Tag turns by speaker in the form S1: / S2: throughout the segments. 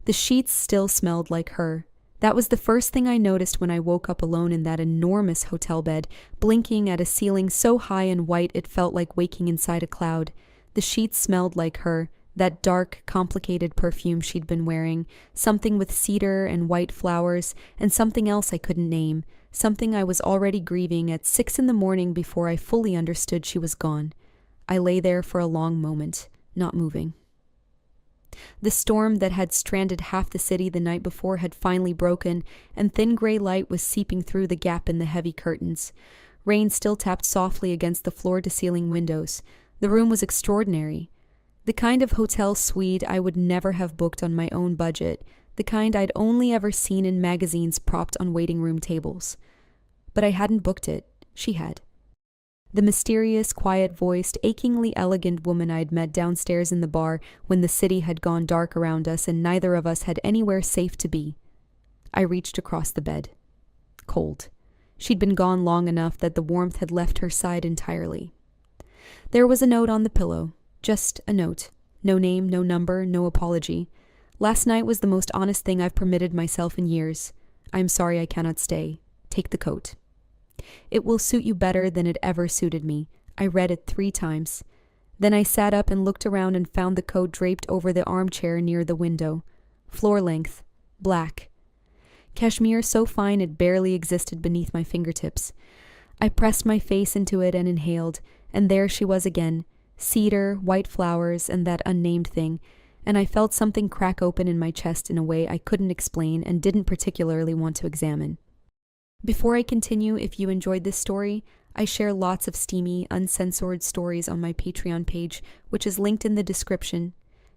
S1: The sheets still smelled like her. That was the first thing I noticed when I woke up alone in that enormous hotel bed, blinking at a ceiling so high and white it felt like waking inside a cloud. The sheets smelled like her, that dark, complicated perfume she'd been wearing, something with cedar and white flowers, and something else I couldn't name, something I was already grieving at 6 in the morning before I fully understood she was gone. I lay there for a long moment, not moving. The storm that had stranded half the city the night before had finally broken, and thin gray light was seeping through the gap in the heavy curtains. Rain still tapped softly against the floor-to-ceiling windows. The room was extraordinary. The kind of hotel suite I would never have booked on my own budget, the kind I'd only ever seen in magazines propped on waiting room tables. But I hadn't booked it. She had. The mysterious, quiet-voiced, achingly elegant woman I'd met downstairs in the bar when the city had gone dark around us and neither of us had anywhere safe to be. I reached across the bed. Cold. She'd been gone long enough that the warmth had left her side entirely. There was a note on the pillow. Just a note. No name, no number, no apology. Last night was the most honest thing I've permitted myself in years. I'm sorry I cannot stay. Take the coat. It will suit you better than it ever suited me. I read it 3 times. Then I sat up and looked around and found the coat draped over the armchair near the window. Floor length. Black. Cashmere so fine it barely existed beneath my fingertips. I pressed my face into it and inhaled, and there she was again. Cedar, white flowers, and that unnamed thing, and I felt something crack open in my chest in a way I couldn't explain and didn't particularly want to examine. Before I continue, if you enjoyed this story, I share lots of steamy, uncensored stories on my Patreon page, which is linked in the description.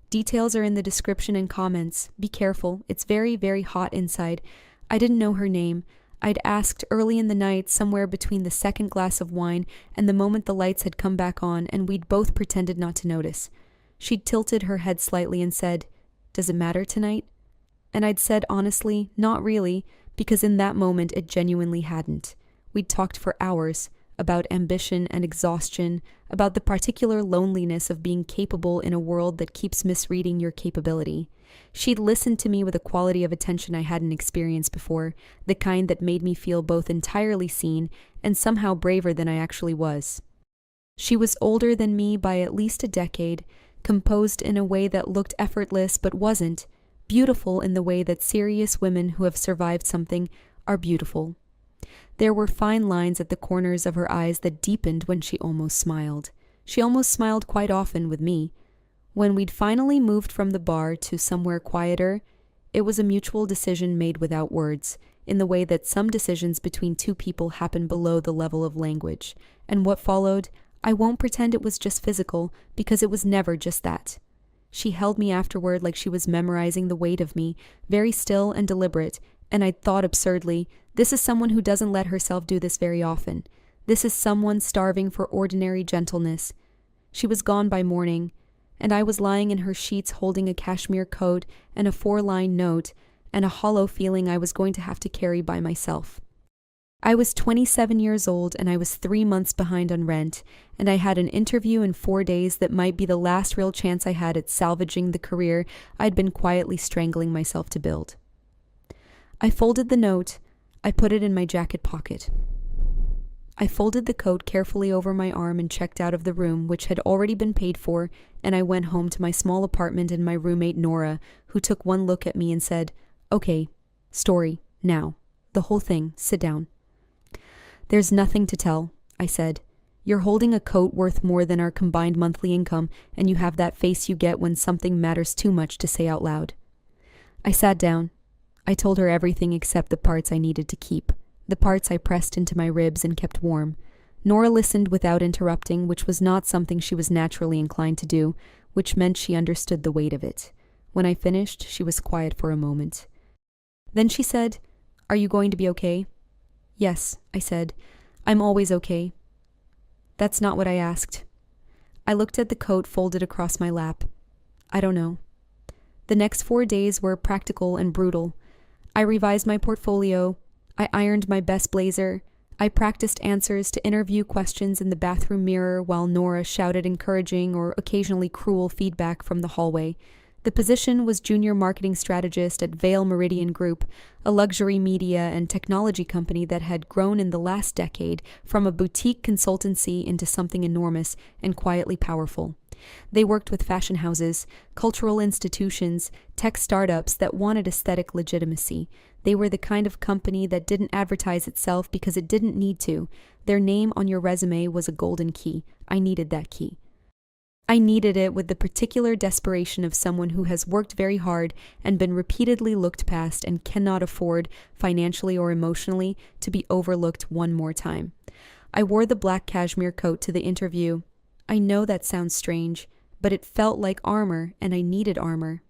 S1: Details are in the description and comments. Be careful, it's very, very hot inside. I didn't know her name. I'd asked early in the night, somewhere between the second glass of wine and the moment the lights had come back on, and we'd both pretended not to notice. She'd tilted her head slightly and said, "Does it matter tonight?" And I'd said honestly, not really, because in that moment it genuinely hadn't. We'd talked for hours about ambition and exhaustion, about the particular loneliness of being capable in a world that keeps misreading your capability. She'd listened to me with a quality of attention I hadn't experienced before, the kind that made me feel both entirely seen and somehow braver than I actually was. She was older than me by at least a decade, composed in a way that looked effortless but wasn't, beautiful in the way that serious women who have survived something are beautiful. There were fine lines at the corners of her eyes that deepened when she almost smiled. She almost smiled quite often with me. When we'd finally moved from the bar to somewhere quieter, it was a mutual decision made without words, in the way that some decisions between two people happen below the level of language. And what followed, I won't pretend it was just physical, because it was never just that. She held me afterward like she was memorizing the weight of me, very still and deliberate, and I'd thought absurdly, this is someone who doesn't let herself do this very often. This is someone starving for ordinary gentleness. She was gone by morning, and I was lying in her sheets holding a cashmere coat and a 4-line note and a hollow feeling I was going to have to carry by myself. I was 27 years old and I was 3 months behind on rent, and I had an interview in 4 days that might be the last real chance I had at salvaging the career I'd been quietly strangling myself to build. I folded the note. I put it in my jacket pocket. I folded the coat carefully over my arm and checked out of the room, which had already been paid for, and I went home to my small apartment and my roommate Nora, who took one look at me and said, "Okay, story, now. The whole thing, sit down." "There's nothing to tell," I said. "You're holding a coat worth more than our combined monthly income, and you have that face you get when something matters too much to say out loud." I sat down. I told her everything except the parts I needed to keep, the parts I pressed into my ribs and kept warm. Nora listened without interrupting, which was not something she was naturally inclined to do, which meant she understood the weight of it. When I finished, she was quiet for a moment. Then she said, "Are you going to be okay?" "Yes," I said. "I'm always okay." "That's not what I asked." I looked at the coat folded across my lap. "I don't know." The next 4 days were practical and brutal. I revised my portfolio. I ironed my best blazer. I practiced answers to interview questions in the bathroom mirror while Nora shouted encouraging or occasionally cruel feedback from the hallway. The position was junior marketing strategist at Vale Meridian Group, a luxury media and technology company that had grown in the last decade from a boutique consultancy into something enormous and quietly powerful. They worked with fashion houses, cultural institutions, tech startups that wanted aesthetic legitimacy. They were the kind of company that didn't advertise itself because it didn't need to. Their name on your resume was a golden key. I needed that key. I needed it with the particular desperation of someone who has worked very hard and been repeatedly looked past and cannot afford, financially or emotionally, to be overlooked one more time. I wore the black cashmere coat to the interview. I know that sounds strange, but it felt like armor, and I needed armor.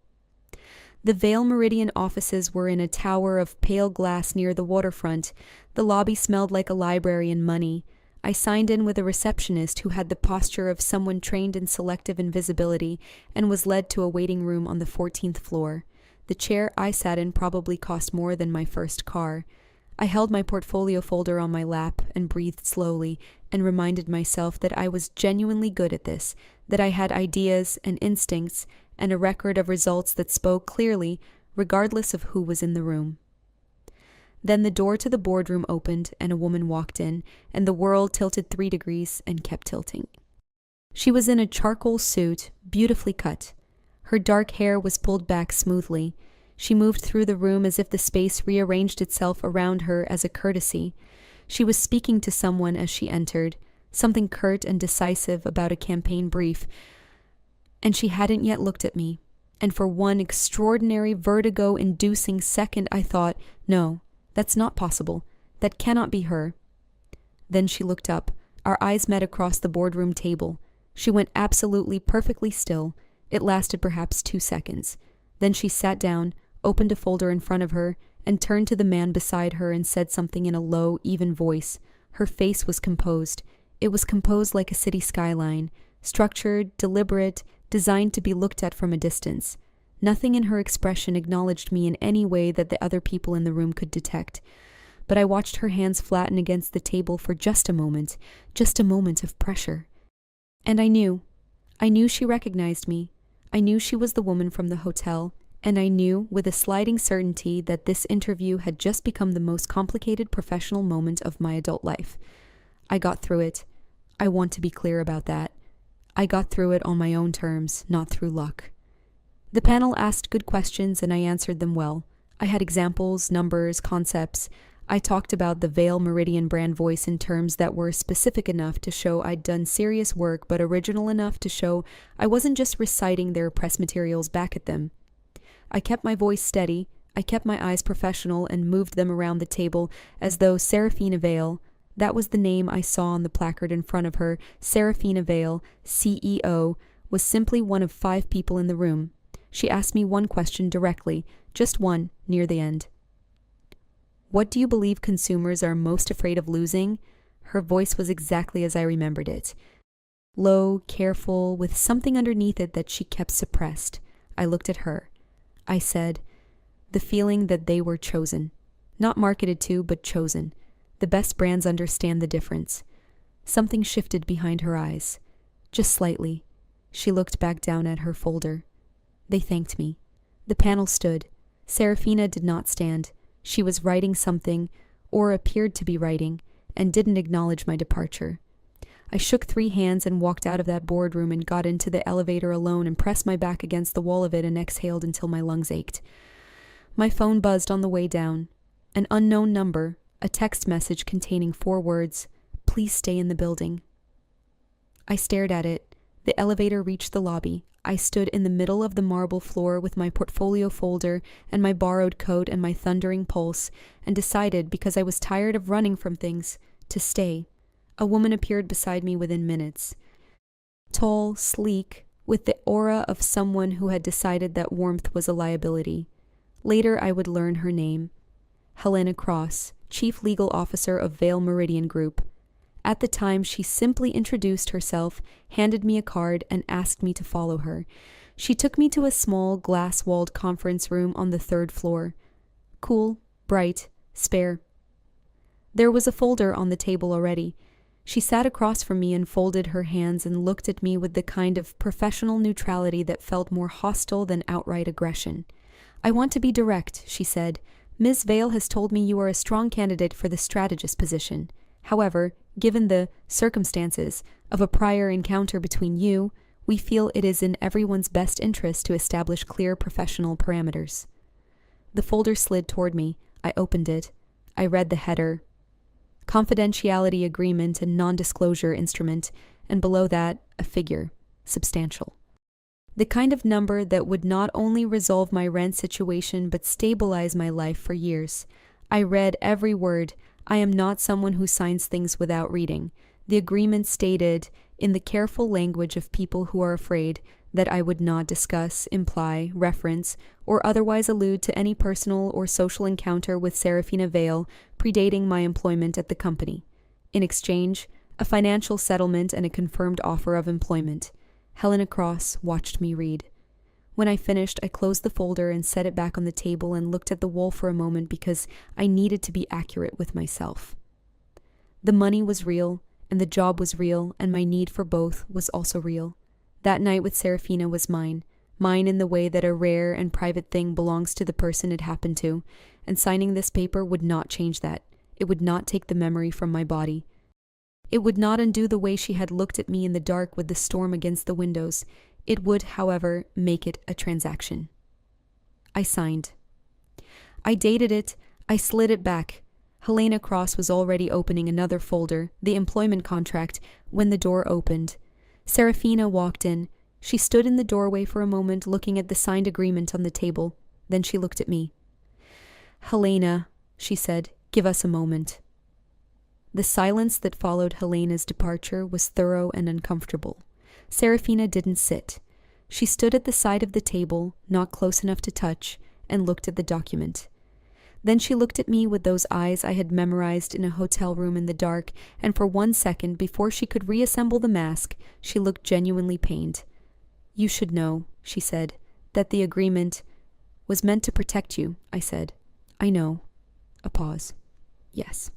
S1: The Vale Meridian offices were in a tower of pale glass near the waterfront. The lobby smelled like a library and money. I signed in with a receptionist who had the posture of someone trained in selective invisibility and was led to a waiting room on the 14th floor. The chair I sat in probably cost more than my first car. I held my portfolio folder on my lap and breathed slowly and reminded myself that I was genuinely good at this, that I had ideas and instincts and a record of results that spoke clearly, regardless of who was in the room. Then the door to the boardroom opened and a woman walked in, and the world tilted 3 degrees and kept tilting. She was in a charcoal suit, beautifully cut. Her dark hair was pulled back smoothly. She moved through the room as if the space rearranged itself around her as a courtesy. She was speaking to someone as she entered, something curt and decisive about a campaign brief, and she hadn't yet looked at me. And for one extraordinary vertigo-inducing second I thought, no, that's not possible. That cannot be her. Then she looked up. Our eyes met across the boardroom table. She went absolutely perfectly still. It lasted perhaps 2 seconds. Then she sat down, opened a folder in front of her, and turned to the man beside her and said something in a low, even voice. Her face was composed. It was composed like a city skyline, structured, deliberate, designed to be looked at from a distance. Nothing in her expression acknowledged me in any way that the other people in the room could detect. But I watched her hands flatten against the table for just a moment of pressure. And I knew she recognized me. I knew she was the woman from the hotel, and I knew with a sliding certainty that this interview had just become the most complicated professional moment of my adult life. I got through it. I want to be clear about that. I got through it on my own terms, not through luck. The panel asked good questions and I answered them well. I had examples, numbers, concepts. I talked about the Vale Meridian brand voice in terms that were specific enough to show I'd done serious work but original enough to show I wasn't just reciting their press materials back at them. I kept my voice steady, I kept my eyes professional and moved them around the table as though Seraphina Vale, that was the name I saw on the placard in front of her, Seraphina Vale, CEO, was simply one of 5 people in the room. She asked me one question directly, just one, near the end. What do you believe consumers are most afraid of losing? Her voice was exactly as I remembered it. Low, careful, with something underneath it that she kept suppressed. I looked at her. I said, the feeling that they were chosen. Not marketed to, but chosen. The best brands understand the difference. Something shifted behind her eyes. Just slightly. She looked back down at her folder. They thanked me. The panel stood. Seraphina did not stand. She was writing something, or appeared to be writing, and didn't acknowledge my departure. I shook 3 hands and walked out of that boardroom and got into the elevator alone and pressed my back against the wall of it and exhaled until my lungs ached. My phone buzzed on the way down. An unknown number, a text message containing 4 words, "Please stay in the building." I stared at it. The elevator reached the lobby. I stood in the middle of the marble floor with my portfolio folder and my borrowed coat and my thundering pulse, and decided, because I was tired of running from things, to stay. A woman appeared beside me within minutes. Tall, sleek, with the aura of someone who had decided that warmth was a liability. Later I would learn her name. Helena Cross, Chief Legal Officer of Vale Meridian Group. At the time, she simply introduced herself, handed me a card, and asked me to follow her. She took me to a small, glass-walled conference room on the 3rd floor. Cool, bright, spare. There was a folder on the table already. She sat across from me and folded her hands and looked at me with the kind of professional neutrality that felt more hostile than outright aggression. "I want to be direct," she said. "Ms. Vale has told me you are a strong candidate for the strategist position. However, given the circumstances of a prior encounter between you, we feel it is in everyone's best interest to establish clear professional parameters." The folder slid toward me. I opened it. I read the header, confidentiality agreement and non-disclosure instrument, and below that, a figure, substantial. The kind of number that would not only resolve my rent situation but stabilize my life for years. I read every word. I am not someone who signs things without reading. The agreement stated, in the careful language of people who are afraid, that I would not discuss, imply, reference, or otherwise allude to any personal or social encounter with Seraphina Vale predating my employment at the company. In exchange, a financial settlement and a confirmed offer of employment. Helena Cross watched me read. When I finished, I closed the folder and set it back on the table and looked at the wall for a moment because I needed to be accurate with myself. The money was real, and the job was real, and my need for both was also real. That night with Seraphina was mine in the way that a rare and private thing belongs to the person it happened to, and signing this paper would not change that. It would not take the memory from my body. It would not undo the way she had looked at me in the dark with the storm against the windows. It would, however, make it a transaction. I signed. I dated it. I slid it back. Helena Cross was already opening another folder, the employment contract, when the door opened. Seraphina walked in. She stood in the doorway for a moment looking at the signed agreement on the table. Then she looked at me. "Helena," she said, "give us a moment." The silence that followed Helena's departure was thorough and uncomfortable. Seraphina didn't sit. She stood at the side of the table, not close enough to touch, and looked at the document. Then she looked at me with those eyes I had memorized in a hotel room in the dark, and for 1 second, before she could reassemble the mask, she looked genuinely pained. "You should know," she said, "that the agreement was meant to protect you," I said. "I know." A pause. "Yes.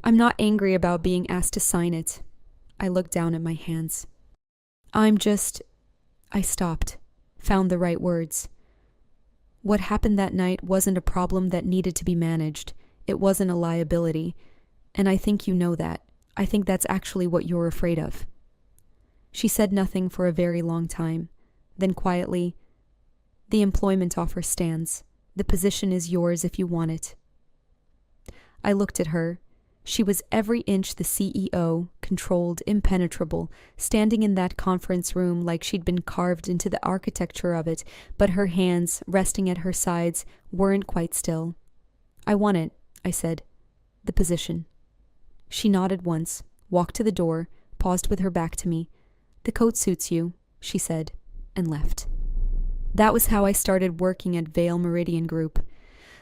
S1: I'm not angry about being asked to sign it." I looked down at my hands. I stopped, found the right words. What happened that night wasn't a problem that needed to be managed. It wasn't a liability. And I think you know that. I think that's actually what you're afraid of. She said nothing for a very long time. Then quietly, "The employment offer stands. The position is yours if you want it." I looked at her. She was every inch the CEO, controlled, impenetrable, standing in that conference room like she'd been carved into the architecture of it, but her hands, resting at her sides, weren't quite still. "I want it," I said. "The position." She nodded once, walked to the door, paused with her back to me. "The coat suits you," she said, and left. That was how I started working at Vale Meridian Group.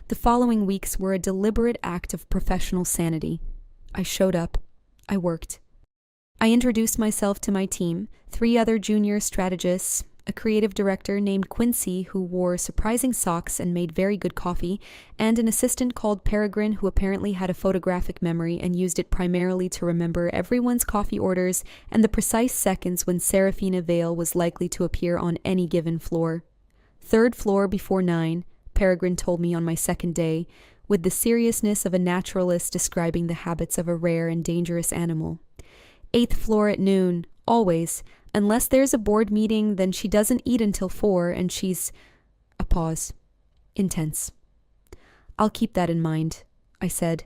S1: The following weeks were a deliberate act of professional sanity. I showed up. I worked. I introduced myself to my team, 3 other junior strategists, a creative director named Quincy who wore surprising socks and made very good coffee, and an assistant called Peregrine who apparently had a photographic memory and used it primarily to remember everyone's coffee orders and the precise seconds when Seraphina Vale was likely to appear on any given floor. 3rd floor before 9, Peregrine told me on my 2nd day, with the seriousness of a naturalist describing the habits of a rare and dangerous animal. 8th floor at noon, always. Unless there's a board meeting, then she doesn't eat until 4, and she's... A pause. Intense. "I'll keep that in mind," I said.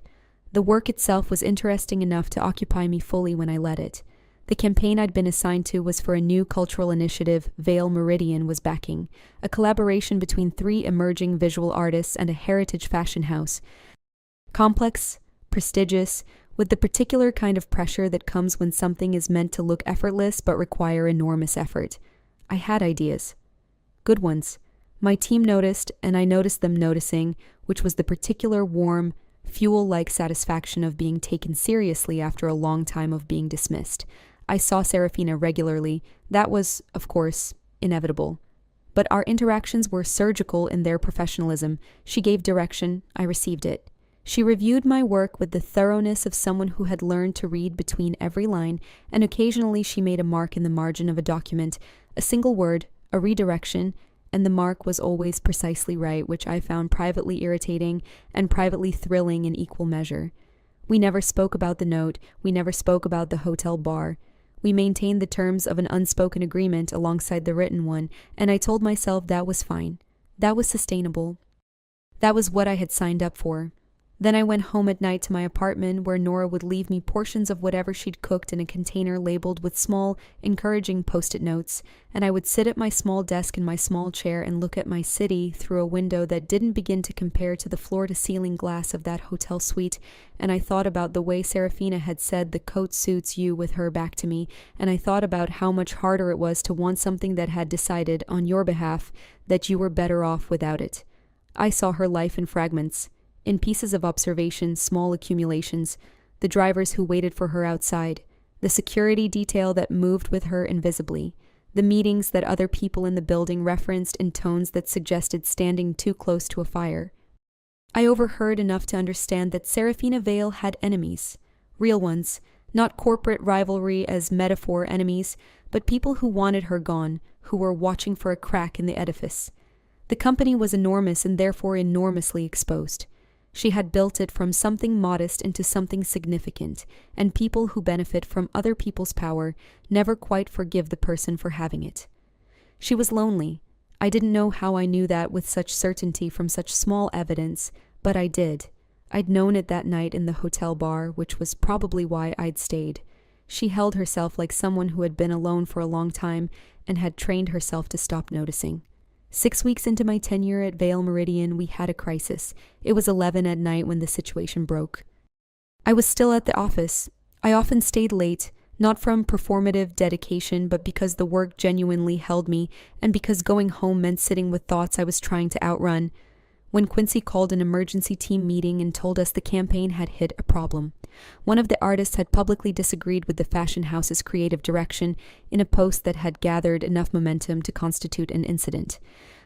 S1: The work itself was interesting enough to occupy me fully when I led it. The campaign I'd been assigned to was for a new cultural initiative Vale Meridian was backing, a collaboration between 3 emerging visual artists and a heritage fashion house. Complex, prestigious, with the particular kind of pressure that comes when something is meant to look effortless but require enormous effort. I had ideas. Good ones. My team noticed, and I noticed them noticing, which was the particular warm, fuel-like satisfaction of being taken seriously after a long time of being dismissed. I saw Seraphina regularly. That was, of course, inevitable. But our interactions were surgical in their professionalism. She gave direction. I received it. She reviewed my work with the thoroughness of someone who had learned to read between every line, and occasionally she made a mark in the margin of a document, a single word, a redirection, and the mark was always precisely right, which I found privately irritating and privately thrilling in equal measure. We never spoke about the note, we never spoke about the hotel bar. We maintained the terms of an unspoken agreement alongside the written one, and I told myself that was fine. That was sustainable. That was what I had signed up for. Then I went home at night to my apartment, where Nora would leave me portions of whatever she'd cooked in a container labeled with small, encouraging post-it notes, and I would sit at my small desk in my small chair and look at my city through a window that didn't begin to compare to the floor-to-ceiling glass of that hotel suite, and I thought about the way Serafina had said the coat suits you with her back to me, and I thought about how much harder it was to want something that had decided, on your behalf, that you were better off without it. I saw her life in fragments, in pieces of observation, small accumulations, the drivers who waited for her outside, the security detail that moved with her invisibly, the meetings that other people in the building referenced in tones that suggested standing too close to a fire. I overheard enough to understand that Serafina Vale had enemies, real ones, not corporate rivalry as metaphor enemies, but people who wanted her gone, who were watching for a crack in the edifice. The company was enormous and therefore enormously exposed. She had built it from something modest into something significant, and people who benefit from other people's power never quite forgive the person for having it. She was lonely. I didn't know how I knew that with such certainty from such small evidence, but I did. I'd known it that night in the hotel bar, which was probably why I'd stayed. She held herself like someone who had been alone for a long time and had trained herself to stop noticing. 6 weeks into my tenure at Vale Meridian, we had a crisis. It was 11 at night when the situation broke. I was still at the office. I often stayed late, not from performative dedication, but because the work genuinely held me, and because going home meant sitting with thoughts I was trying to outrun. When Quincy called an emergency team meeting and told us the campaign had hit a problem. One of the artists had publicly disagreed with the fashion house's creative direction in a post that had gathered enough momentum to constitute an incident.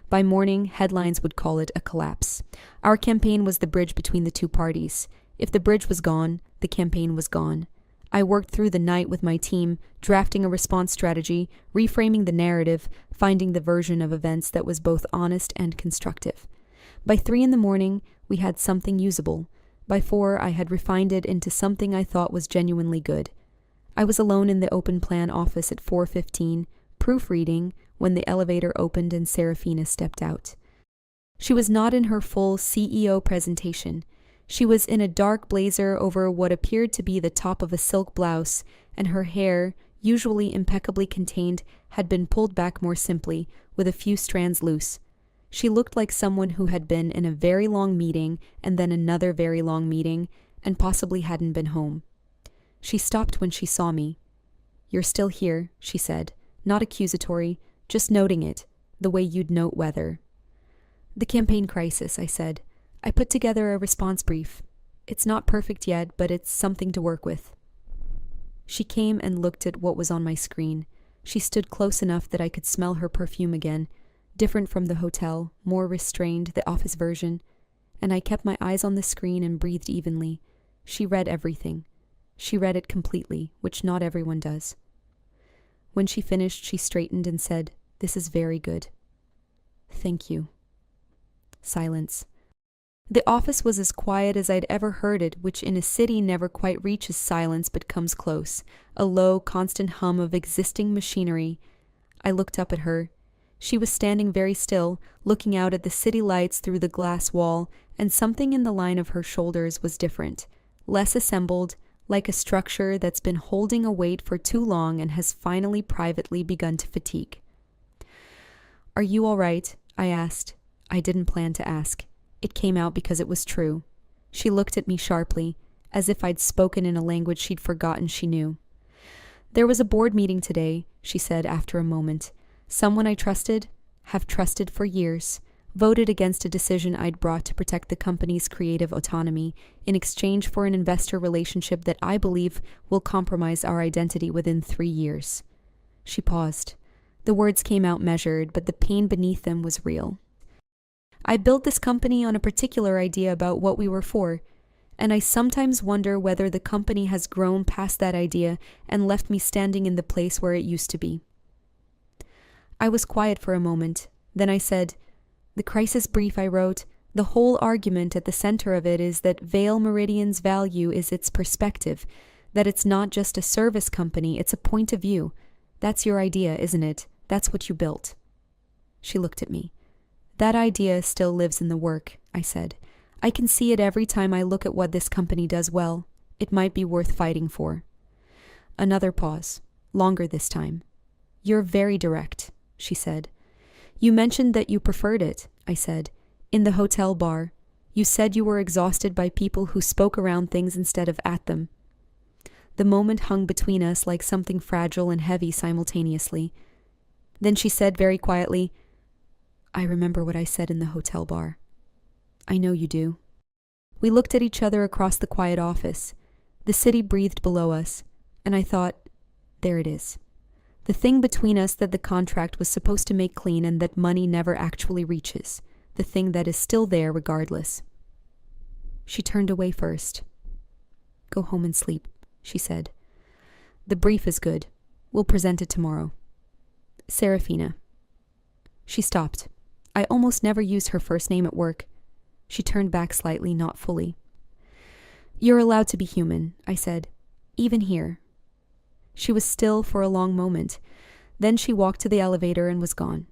S1: By morning, headlines would call it a collapse. Our campaign was the bridge between the two parties. If the bridge was gone, the campaign was gone. I worked through the night with my team, drafting a response strategy, reframing the narrative, finding the version of events that was both honest and constructive. By 3 a.m, we had something usable. By 4, I had refined it into something I thought was genuinely good. I was alone in the open plan office at 4:15, proofreading, when the elevator opened and Serafina stepped out. She was not in her full CEO presentation. She was in a dark blazer over what appeared to be the top of a silk blouse, and her hair, usually impeccably contained, had been pulled back more simply, with a few strands loose. She looked like someone who had been in a very long meeting and then another very long meeting and possibly hadn't been home. She stopped when she saw me. "You're still here," she said, not accusatory, just noting it, the way you'd note weather. "The campaign crisis," I said. "I put together a response brief. It's not perfect yet, but it's something to work with." She came and looked at what was on my screen. She stood close enough that I could smell her perfume again, different from the hotel, more restrained, the office version, and I kept my eyes on the screen and breathed evenly. She read everything. She read it completely, which not everyone does. When she finished, she straightened and said, "This is very good." "Thank you." Silence. The office was as quiet as I'd ever heard it, which in a city never quite reaches silence but comes close, a low, constant hum of existing machinery. I looked up at her. She was standing very still, looking out at the city lights through the glass wall, and something in the line of her shoulders was different, less assembled, like a structure that's been holding a weight for too long and has finally privately begun to fatigue. "Are you all right?" I asked. I didn't plan to ask. It came out because it was true. She looked at me sharply, as if I'd spoken in a language she'd forgotten she knew. "There was a board meeting today," she said after a moment. "Someone I trusted, have trusted for years, voted against a decision I'd brought to protect the company's creative autonomy in exchange for an investor relationship that I believe will compromise our identity within 3 years." She paused. The words came out measured, but the pain beneath them was real. "I built this company on a particular idea about what we were for. And I sometimes wonder whether the company has grown past that idea and left me standing in the place where it used to be. I was quiet for a moment. Then I said, "The crisis brief I wrote, the whole argument at the center of it is that Vale Meridian's value is its perspective, that it's not just a service company, it's a point of view. That's your idea, isn't it? That's what you built." She looked at me. "That idea still lives in the work," I said. "I can see it every time I look at what this company does well. It might be worth fighting for." Another pause, longer this time. "You're very direct," she said. "You mentioned that you preferred it," I said. "In the hotel bar. You said you were exhausted by people who spoke around things instead of at them." The moment hung between us like something fragile and heavy simultaneously. Then she said very quietly, "I remember what I said in the hotel bar." "I know you do." We looked at each other across the quiet office. The city breathed below us, and I thought, there it is. The thing between us that the contract was supposed to make clean and that money never actually reaches. The thing that is still there regardless. She turned away first. "Go home and sleep," she said. "The brief is good. We'll present it tomorrow. Serafina." She stopped. I almost never used her first name at work. She turned back slightly, not fully. "You're allowed to be human," I said. "Even here." She was still for a long moment. Then she walked to the elevator and was gone.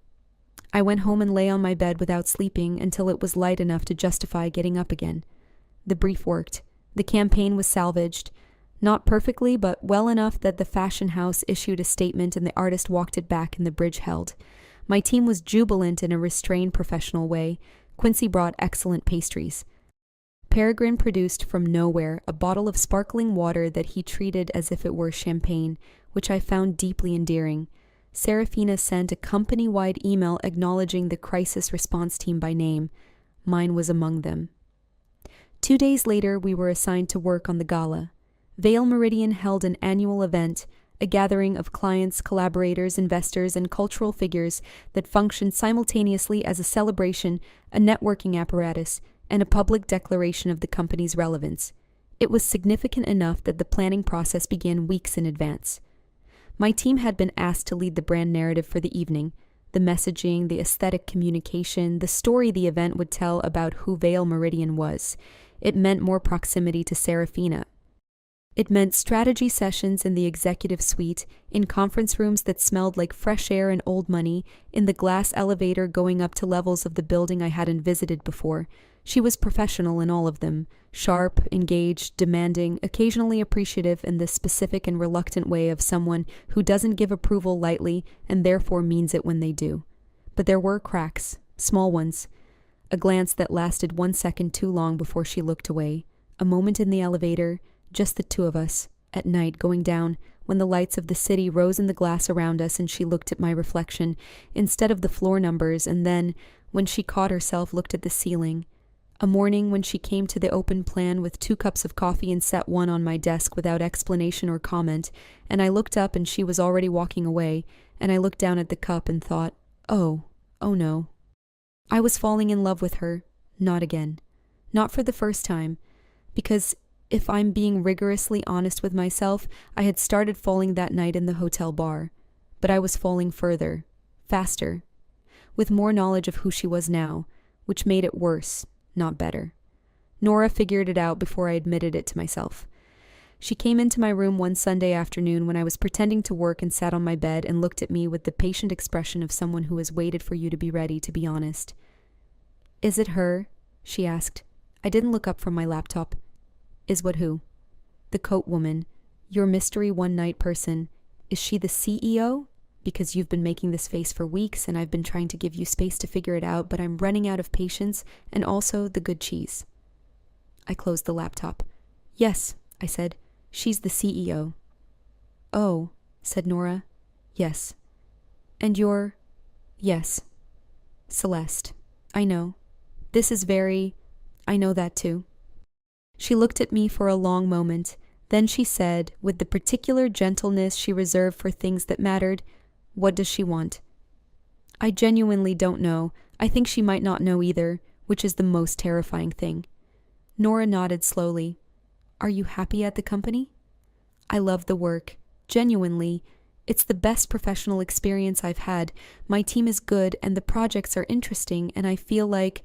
S1: I went home and lay on my bed without sleeping until it was light enough to justify getting up again. The brief worked. The campaign was salvaged. Not perfectly, but well enough that the fashion house issued a statement and the artist walked it back and the bridge held. My team was jubilant in a restrained professional way. Quincy brought excellent pastries. Peregrine produced from nowhere a bottle of sparkling water that he treated as if it were champagne, which I found deeply endearing. Serafina sent a company-wide email acknowledging the crisis response team by name. Mine was among them. 2 days later, we were assigned to work on the gala. Vale Meridian held an annual event, a gathering of clients, collaborators, investors, and cultural figures that functioned simultaneously as a celebration, a networking apparatus, and a public declaration of the company's relevance. It was significant enough that the planning process began weeks in advance. My team had been asked to lead the brand narrative for the evening, the messaging, the aesthetic communication, the story the event would tell about who Vale Meridian was. It meant more proximity to Serafina. It meant strategy sessions in the executive suite, in conference rooms that smelled like fresh air and old money, in the glass elevator going up to levels of the building I hadn't visited before. She was professional in all of them, sharp, engaged, demanding, occasionally appreciative in the specific and reluctant way of someone who doesn't give approval lightly and therefore means it when they do. But there were cracks, small ones. A glance that lasted 1 second too long before she looked away. A moment in the elevator, just the two of us, at night going down, when the lights of the city rose in the glass around us and she looked at my reflection instead of the floor numbers, and then, when she caught herself, looked at the ceiling. A morning when she came to the open plan with 2 cups of coffee and set one on my desk without explanation or comment, and I looked up and she was already walking away, and I looked down at the cup and thought, oh no. I was falling in love with her, not again. Not for the first time, because if I'm being rigorously honest with myself, I had started falling that night in the hotel bar. But I was falling further, faster, with more knowledge of who she was now, which made it worse, not better. Nora figured it out before I admitted it to myself. She came into my room one Sunday afternoon when I was pretending to work and sat on my bed and looked at me with the patient expression of someone who has waited for you to be ready to be honest. "Is it her?" she asked. I didn't look up from my laptop. "Is what who?" "The coat woman. Your mystery one-night person. Is she the CEO? Because you've been making this face for weeks and I've been trying to give you space to figure it out, but I'm running out of patience and also the good cheese." I closed the laptop. "Yes," I said. "She's the CEO." "Oh," said Nora. "Yes." "And you're—" "Yes." "Celeste. I know. This is I know that too." She looked at me for a long moment. Then she said, with the particular gentleness she reserved for things that mattered, "What does she want?" "I genuinely don't know. I think she might not know either, which is the most terrifying thing." Nora nodded slowly. Are you happy at the company? I love the work. Genuinely. It's the best professional experience I've had. My team is good and the projects are interesting, and I feel like...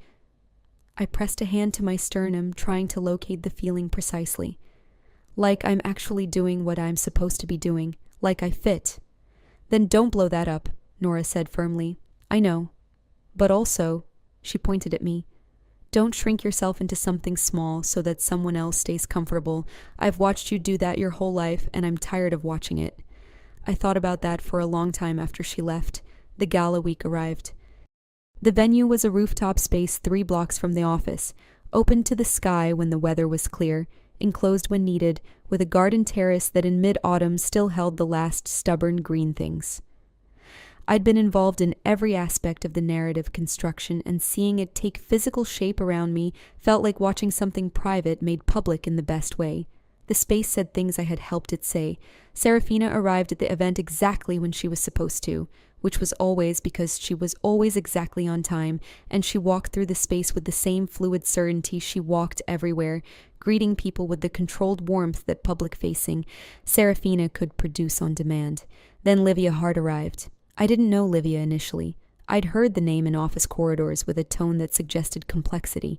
S1: I pressed a hand to my sternum, trying to locate the feeling precisely. Like I'm actually doing what I'm supposed to be doing. Like I fit. Then don't blow that up, Nora said firmly. I know. But also, she pointed at me, don't shrink yourself into something small so that someone else stays comfortable. I've watched you do that your whole life, and I'm tired of watching it. I thought about that for a long time after she left. The gala week arrived. The venue was a rooftop space 3 blocks from the office, open to the sky when the weather was clear, enclosed when needed, with a garden terrace that in mid-autumn still held the last stubborn green things. I'd been involved in every aspect of the narrative construction, and seeing it take physical shape around me felt like watching something private made public in the best way. The space said things I had helped it say. Serafina arrived at the event exactly when she was supposed to, which was always because she was always exactly on time, and she walked through the space with the same fluid certainty she walked everywhere, greeting people with the controlled warmth that public-facing Serafina could produce on demand. Then Livia Hart arrived. I didn't know Livia initially. I'd heard the name in office corridors with a tone that suggested complexity.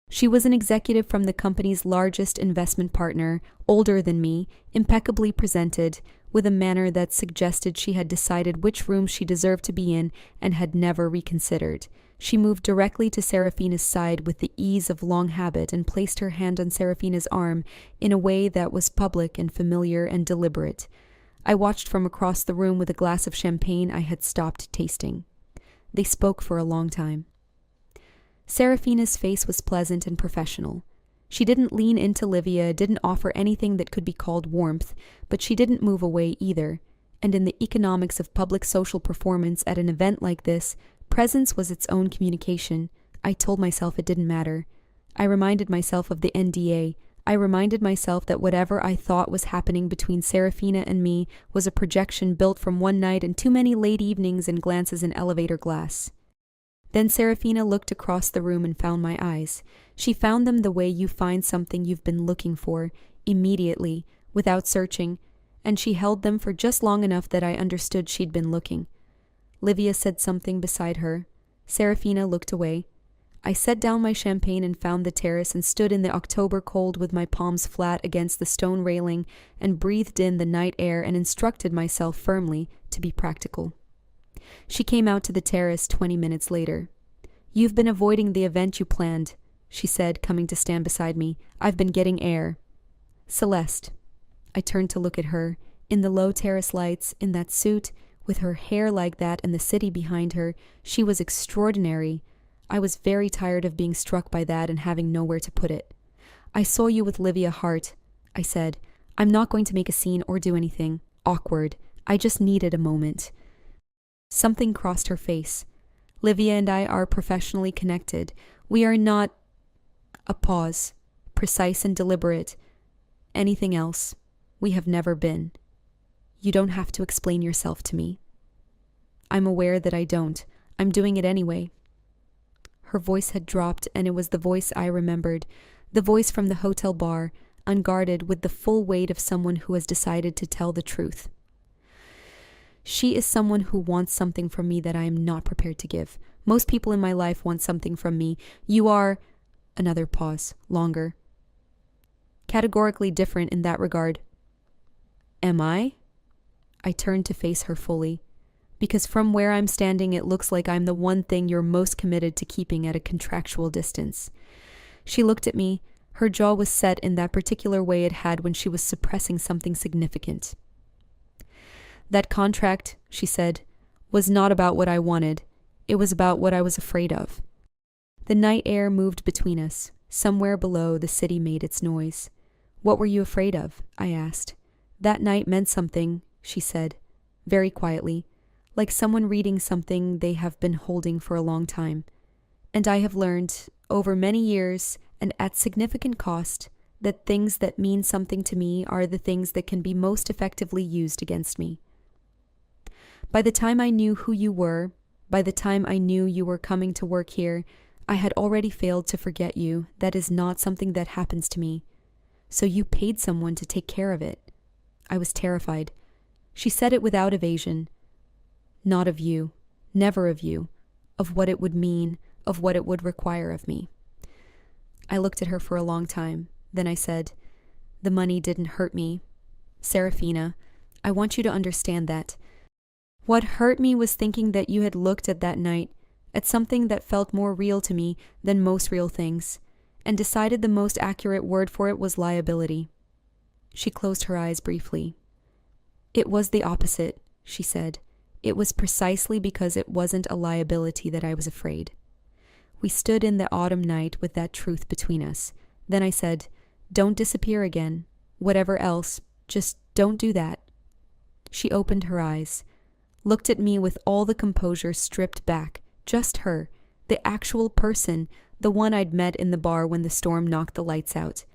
S1: She was an executive from the company's largest investment partner, older than me, impeccably presented, with a manner that suggested she had decided which room she deserved to be in and had never reconsidered. She moved directly to Serafina's side with the ease of long habit and placed her hand on Serafina's arm in a way that was public and familiar and deliberate. I watched from across the room with a glass of champagne I had stopped tasting. They spoke for a long time. Serafina's face was pleasant and professional. She didn't lean into Livia, didn't offer anything that could be called warmth, but she didn't move away either. And in the economics of public social performance at an event like this, presence was its own communication. I told myself it didn't matter. I reminded myself of the NDA. I reminded myself that whatever I thought was happening between Serafina and me was a projection built from one night and too many late evenings and glances in elevator glass. Then Serafina looked across the room and found my eyes. She found them the way you find something you've been looking for, immediately, without searching, and she held them for just long enough that I understood she'd been looking. Livia said something beside her. Serafina looked away. I set down my champagne and found the terrace and stood in the October cold with my palms flat against the stone railing and breathed in the night air and instructed myself firmly to be practical. She came out to the terrace 20 minutes later. You've been avoiding the event you planned, she said, coming to stand beside me. I've been getting air. Celeste. I turned to look at her. In the low terrace lights, in that suit, with her hair like that and the city behind her, she was extraordinary. I was very tired of being struck by that and having nowhere to put it. I saw you with Livia Hart, I said. I'm not going to make a scene or do anything awkward. I just needed a moment. Something crossed her face. Livia and I are professionally connected. We are not... A pause. Precise and deliberate. Anything else. We have never been. You don't have to explain yourself to me. I'm aware that I don't. I'm doing it anyway. Her voice had dropped, and it was the voice I remembered, the voice from the hotel bar, unguarded with the full weight of someone who has decided to tell the truth. She is someone who wants something from me that I am not prepared to give. Most people in my life want something from me. You are... Another pause, longer. Categorically different in that regard. Am I? I turned to face her fully. Because from where I'm standing, it looks like I'm the one thing you're most committed to keeping at a contractual distance. She looked at me. Her jaw was set in that particular way it had when she was suppressing something significant. That contract, she said, was not about what I wanted. It was about what I was afraid of. The night air moved between us. Somewhere below, the city made its noise. What were you afraid of? I asked. That night meant something, she said, very quietly, like someone reading something they have been holding for a long time. And I have learned, over many years and at significant cost, that things that mean something to me are the things that can be most effectively used against me. By the time I knew who you were, by the time I knew you were coming to work here, I had already failed to forget you. That is not something that happens to me. So you paid someone to take care of it. I was terrified. She said it without evasion. Not of you. Never of you. Of what it would mean, of what it would require of me. I looked at her for a long time. Then I said, the money didn't hurt me. Serafina, I want you to understand that. What hurt me was thinking that you had looked at that night, at something that felt more real to me than most real things, and decided the most accurate word for it was liability. She closed her eyes briefly. It was the opposite, she said. It was precisely because it wasn't a liability that I was afraid. We stood in the autumn night with that truth between us. Then I said, don't disappear again. Whatever else, just don't do that. She opened her eyes, looked at me with all the composure stripped back, just her, the actual person, the one I'd met in the bar when the storm knocked the lights out.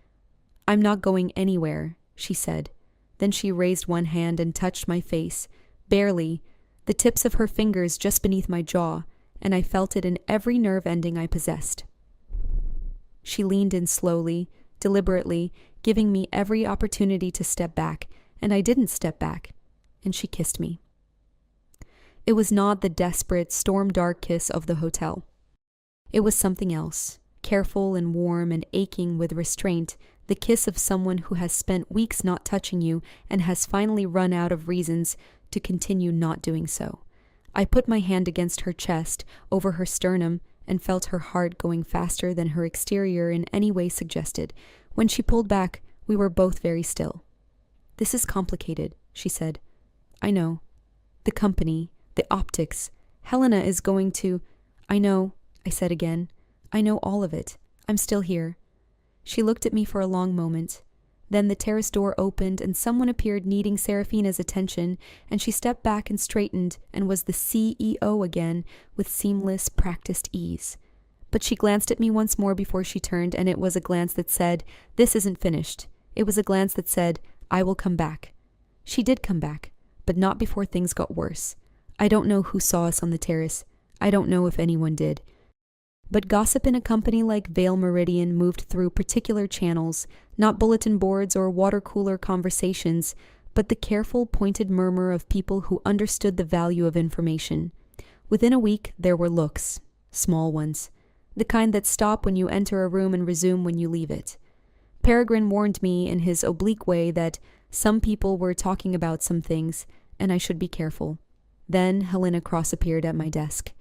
S1: I'm not going anywhere, she said. Then she raised one hand and touched my face, barely, the tips of her fingers just beneath my jaw, and I felt it in every nerve ending I possessed. She leaned in slowly, deliberately, giving me every opportunity to step back, and I didn't step back, and she kissed me. It was not the desperate, storm-dark kiss of the hotel. It was something else, careful and warm and aching with restraint, the kiss of someone who has spent weeks not touching you and has finally run out of reasons to continue not doing so. I put my hand against her chest, over her sternum, and felt her heart going faster than her exterior in any way suggested. When she pulled back, we were both very still. This is complicated, she said. I know. The company, the optics. Helena is going to... I know, I said again. I know all of it. I'm still here. She looked at me for a long moment. Then the terrace door opened and someone appeared needing Serafina's attention, and she stepped back and straightened and was the CEO again with seamless, practiced ease. But she glanced at me once more before she turned, and it was a glance that said, this isn't finished. It was a glance that said, I will come back. She did come back, but not before things got worse. I don't know who saw us on the terrace. I don't know if anyone did. But gossip in a company like Vale Meridian moved through particular channels, not bulletin boards or water cooler conversations, but the careful, pointed murmur of people who understood the value of information. Within a week, there were looks, small ones, the kind that stop when you enter a room and resume when you leave it. Peregrine warned me in his oblique way that some people were talking about some things, and I should be careful. Then Helena Cross appeared at my desk.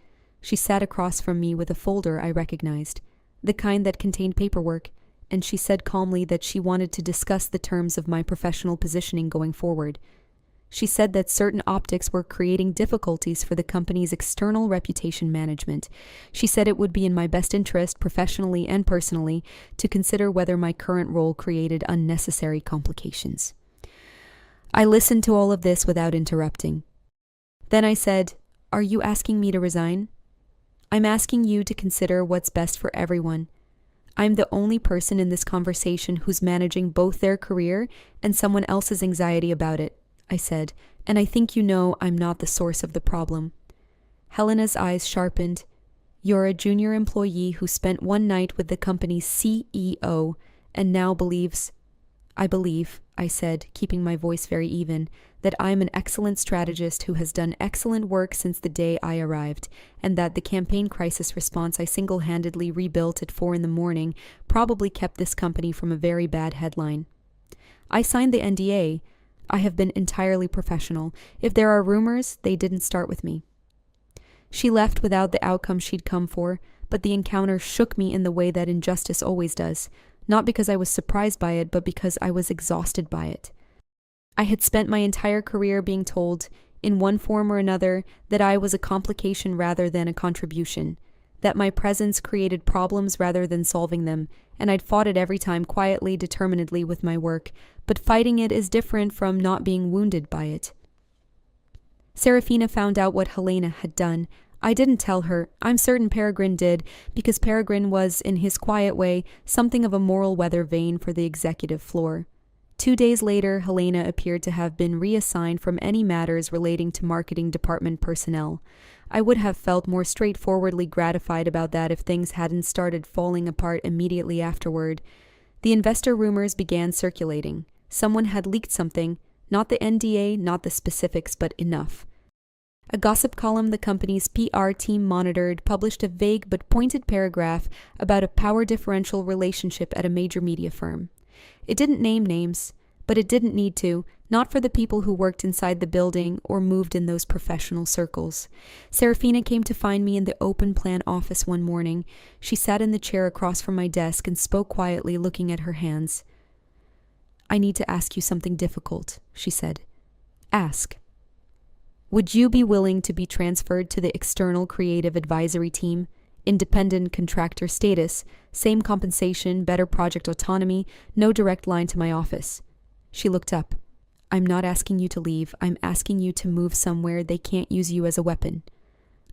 S1: She sat across from me with a folder I recognized, the kind that contained paperwork, and she said calmly that she wanted to discuss the terms of my professional positioning going forward. She said that certain optics were creating difficulties for the company's external reputation management. She said it would be in my best interest, professionally and personally, to consider whether my current role created unnecessary complications. I listened to all of this without interrupting. Then I said, "Are you asking me to resign?" "I'm asking you to consider what's best for everyone. I'm the only person in this conversation who's managing both their career and someone else's anxiety about it," I said, "and I think you know I'm not the source of the problem." Helena's eyes sharpened. "You're a junior employee who spent one night with the company's CEO and now believes—" "I believe," I said, keeping my voice very even, "that I'm an excellent strategist who has done excellent work since the day I arrived, and that the campaign crisis response I single-handedly rebuilt at 4 a.m. probably kept this company from a very bad headline. I signed the NDA. I have been entirely professional. If there are rumors, they didn't start with me." She left without the outcome she'd come for, but the encounter shook me in the way that injustice always does, not because I was surprised by it, but because I was exhausted by it. I had spent my entire career being told, in one form or another, that I was a complication rather than a contribution, that my presence created problems rather than solving them, and I'd fought it every time quietly, determinedly with my work, but fighting it is different from not being wounded by it. Serafina found out what Helena had done. I didn't tell her. I'm certain Peregrine did, because Peregrine was, in his quiet way, something of a moral weather vane for the executive floor. 2 days later, Helena appeared to have been reassigned from any matters relating to marketing department personnel. I would have felt more straightforwardly gratified about that if things hadn't started falling apart immediately afterward. The investor rumors began circulating. Someone had leaked something, not the NDA, not the specifics, but enough. A gossip column the company's PR team monitored published a vague but pointed paragraph about a power differential relationship at a major media firm. It didn't name names, but it didn't need to, not for the people who worked inside the building or moved in those professional circles. Serafina came to find me in the open plan office one morning. She sat in the chair across from my desk and spoke quietly, looking at her hands. "I need to ask you something difficult," she said. "Ask. Would you be willing to be transferred to the external creative advisory team? Independent contractor status, same compensation, better project autonomy, no direct line to my office." She looked up. "I'm not asking you to leave. I'm asking you to move somewhere they can't use you as a weapon."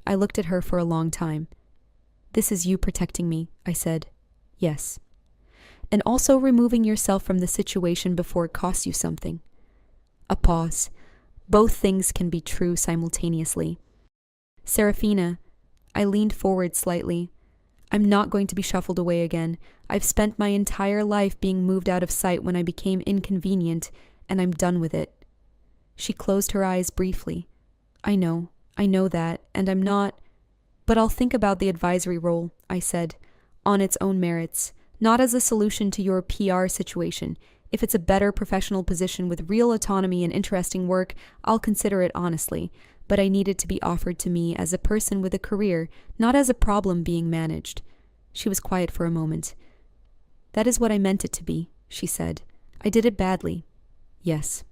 S1: I looked at her for a long time. "This is you protecting me," I said. "Yes. And also removing yourself from the situation before it costs you something." A pause. Both things can be true simultaneously. "Serafina," I leaned forward slightly. "I'm not going to be shuffled away again. I've spent my entire life being moved out of sight when I became inconvenient, and I'm done with it." She closed her eyes briefly. I know that, and I'm not. But I'll think about the advisory role," I said, "on its own merits, not as a solution to your PR situation. If it's a better professional position with real autonomy and interesting work, I'll consider it honestly. But I need it to be offered to me as a person with a career, not as a problem being managed." She was quiet for a moment. "That is what I meant it to be," she said. "I did it badly." "Yes.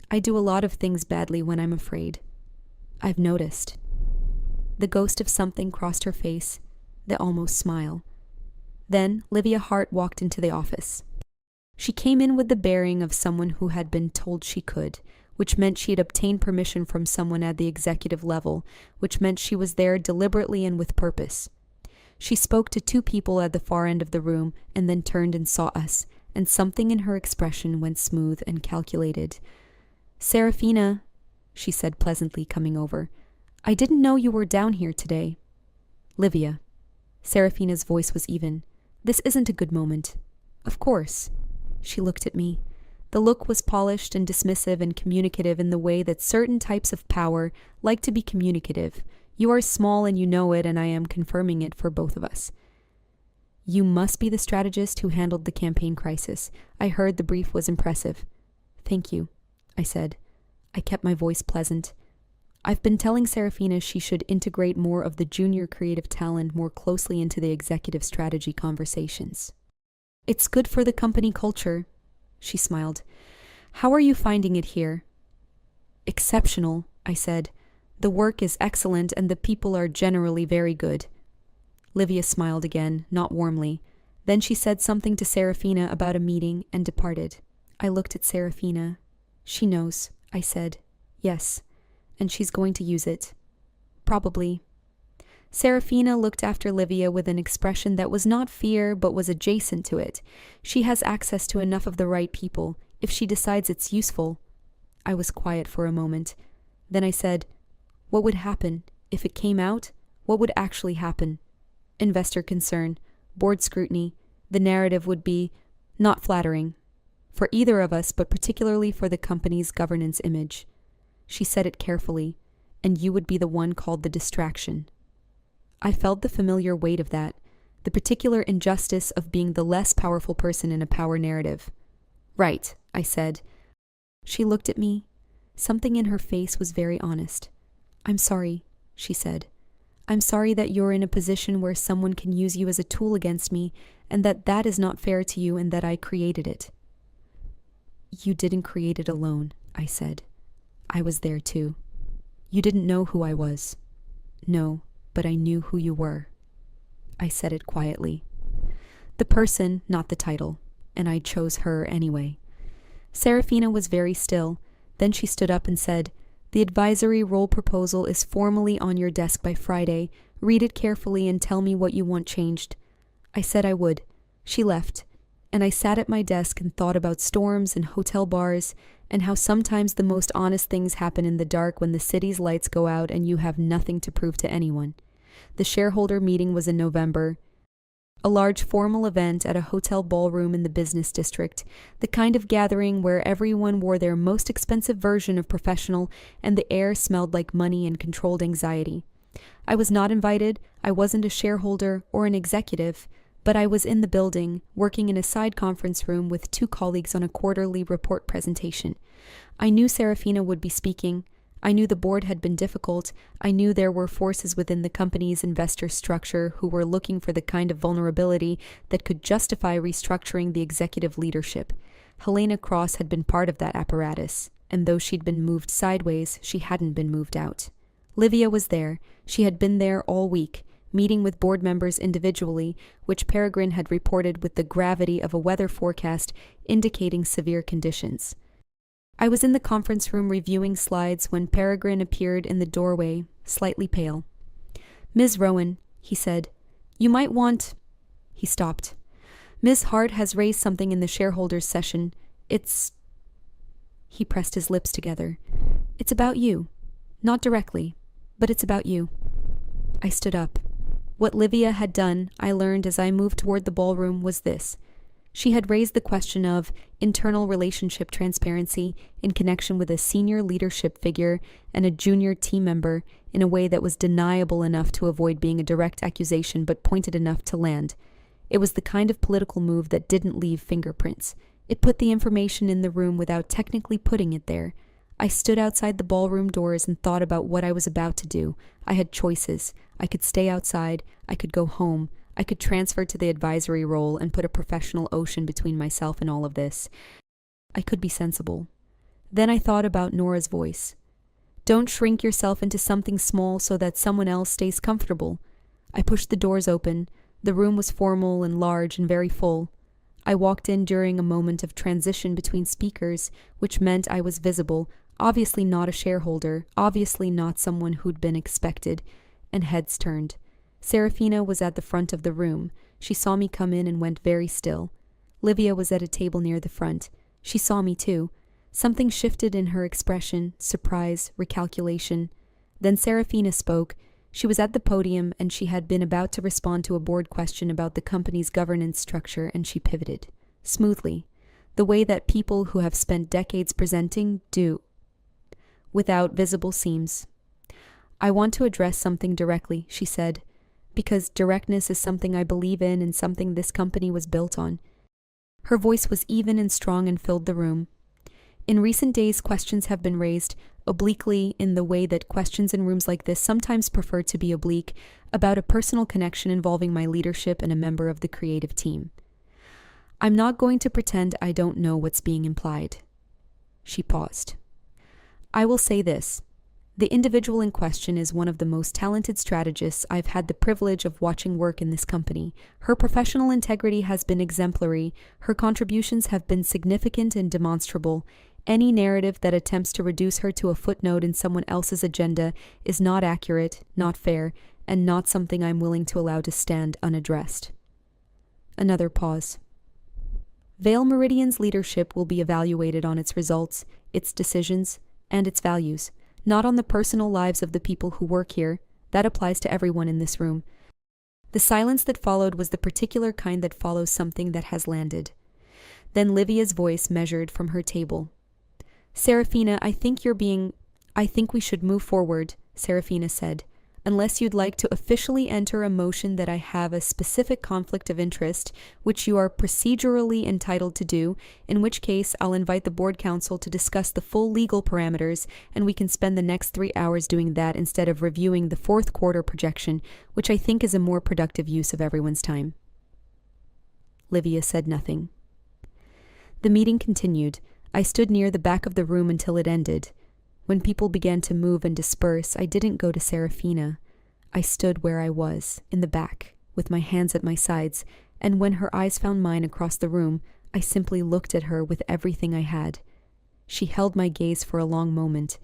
S1: I do a lot of things badly when I'm afraid. I've noticed." The ghost of something crossed her face, the almost smile. Then Livia Hart walked into the office. She came in with the bearing of someone who had been told she could, which meant she had obtained permission from someone at the executive level, which meant she was there deliberately and with purpose. She spoke to 2 people at the far end of the room and then turned and saw us, and something in her expression went smooth and calculated. "Serafina," she said pleasantly, coming over, "I didn't know you were down here today." "Livia." Serafina's voice was even. "This isn't a good moment." "Of course." She looked at me. The look was polished and dismissive and communicative in the way that certain types of power like to be communicative. "You are small and you know it, and I am confirming it for both of us." "You must be the strategist who handled the campaign crisis. I heard the brief was impressive." "Thank you," I said. I kept my voice pleasant. "I've been telling Serafina she should integrate more of the junior creative talent more closely into the executive strategy conversations. It's good for the company culture." She smiled. "How are you finding it here?" "Exceptional," I said. "The work is excellent and the people are generally very good." Livia smiled again, not warmly. Then she said something to Serafina about a meeting and departed. I looked at Serafina. "She knows," I said. "Yes, and she's going to use it." "Probably." Serafina looked after Livia with an expression that was not fear but was adjacent to it. She has access to enough of the right people, if she decides it's useful. I was quiet for a moment. Then I said, "What would happen? If it came out, what would actually happen? Investor concern, board scrutiny. The narrative would be not flattering for either of us, but particularly for the company's governance image." She said it carefully. "And you would be the one called the distraction." I felt the familiar weight of that, the particular injustice of being the less powerful person in a power narrative. "Right," I said. She looked at me. Something in her face was very honest. "I'm sorry," she said. "I'm sorry that you're in a position where someone can use you as a tool against me, and that is not fair to you and that I created it." "You didn't create it alone," I said. "I was there too. You didn't know who I was." "No, but I knew who you were." I said it quietly. The person, not the title, and I chose her anyway. Serafina was very still. Then she stood up and said, "The advisory role proposal is formally on your desk by Friday. Read it carefully and tell me what you want changed." I said I would. She left. and I sat at my desk and thought about storms and hotel bars and how sometimes the most honest things happen in the dark when the city's lights go out and you have nothing to prove to anyone. The shareholder meeting was in November, a large formal event at a hotel ballroom in the business district, the kind of gathering where everyone wore their most expensive version of professional and the air smelled like money and controlled anxiety. I was not invited, I wasn't a shareholder or an executive, but I was in the building, working in a side conference room with 2 colleagues on a quarterly report presentation. I knew Serafina would be speaking. I knew the board had been difficult. I knew there were forces within the company's investor structure who were looking for the kind of vulnerability that could justify restructuring the executive leadership. Helena Cross had been part of that apparatus, and though she'd been moved sideways, she hadn't been moved out. Livia was there. She had been there all week, meeting with board members individually, which Peregrine had reported with the gravity of a weather forecast indicating severe conditions. I was in the conference room reviewing slides when Peregrine appeared in the doorway, slightly pale. "Ms. Rowan," he said, "you might want—" He stopped. "Ms. Hart has raised something in the shareholders' session. It's—" He pressed his lips together. "It's about you. Not directly, but it's about you." I stood up. What Livia had done, I learned as I moved toward the ballroom, was this. She had raised the question of internal relationship transparency in connection with a senior leadership figure and a junior team member in a way that was deniable enough to avoid being a direct accusation but pointed enough to land. It was the kind of political move that didn't leave fingerprints. It put the information in the room without technically putting it there. I stood outside the ballroom doors and thought about what I was about to do. I had choices. I could stay outside. I could go home. I could transfer to the advisory role and put a professional ocean between myself and all of this. I could be sensible. Then I thought about Nora's voice. Don't shrink yourself into something small so that someone else stays comfortable. I pushed the doors open. The room was formal and large and very full. I walked in during a moment of transition between speakers, which meant I was visible, obviously not a shareholder, obviously not someone who'd been expected, and heads turned. Serafina was at the front of the room. She saw me come in and went very still. Livia was at a table near the front. She saw me too. Something shifted in her expression, surprise, recalculation. Then Serafina spoke. She was at the podium and she had been about to respond to a board question about the company's governance structure, and she pivoted. Smoothly. The way that people who have spent decades presenting do. Without visible seams. I want to address something directly, she said, because directness is something I believe in and something this company was built on. Her voice was even and strong and filled the room. In recent days, questions have been raised, obliquely in the way that questions in rooms like this sometimes prefer to be oblique, about a personal connection involving my leadership and a member of the creative team. I'm not going to pretend I don't know what's being implied. She paused. I will say this. The individual in question is one of the most talented strategists I've had the privilege of watching work in this company. Her professional integrity has been exemplary. Her contributions have been significant and demonstrable. Any narrative that attempts to reduce her to a footnote in someone else's agenda is not accurate, not fair, and not something I'm willing to allow to stand unaddressed. Another pause. Vale Meridian's leadership will be evaluated on its results, its decisions, and its values. Not on the personal lives of the people who work here. That applies to everyone in this room. The silence that followed was the particular kind that follows something that has landed. Then Livia's voice measured from her table. Serafina, I think we should move forward, Serafina said. Unless you'd like to officially enter a motion that I have a specific conflict of interest, which you are procedurally entitled to do, in which case I'll invite the board council to discuss the full legal parameters, and we can spend the next 3 hours doing that instead of reviewing the fourth quarter projection, which I think is a more productive use of everyone's time. Livia said nothing. The meeting continued. I stood near the back of the room until it ended. When people began to move and disperse, I didn't go to Serafina. I stood where I was, in the back, with my hands at my sides, and when her eyes found mine across the room, I simply looked at her with everything I had. She held my gaze for a long moment.